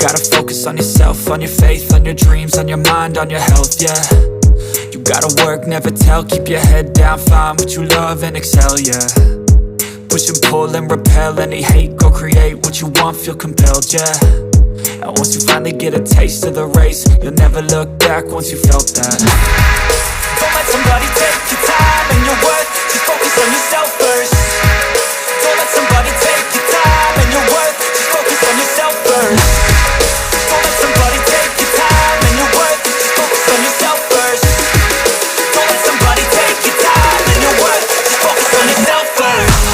gotta focus on yourself, on your faith, on your dreams, on your mind, on your health, yeah. You gotta work, never tell, keep your head down, find what you love and excel, yeah. Push and pull and repel any hate, go create what you want, feel compelled, yeah. And once you finally get a taste of the race, you'll never look back once you felt that. Don't let somebody take your time and your worth, just focus on yourself first. Don't let somebody take your time and your worth, just focus on yourself first. Don't let somebody take your time and your worth, just focus on yourself first. Don't let somebody take your time and your worth, just focus on yourself first.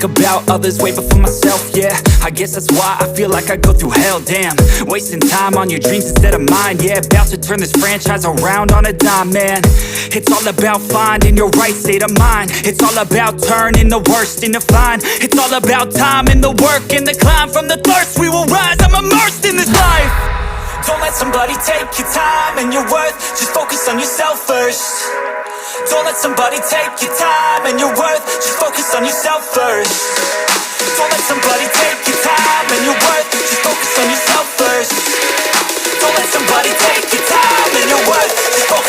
About others way before myself, yeah. I guess that's why I feel like I go through hell, damn. Wasting time on your dreams instead of mine, yeah. About to turn this franchise around on a dime, man. It's all about finding your right state of mind. It's all about turning the worst into fine. It's all about time and the work and the climb. From the thirst we will rise, I'm immersed in this life. Don't let somebody take your time and your worth, just focus on yourself first. Don't let somebody take your time and your worth, just focus on yourself first. Don't let somebody take your time and your worth, just focus on yourself first. Don't let somebody take your time and your worth, just focus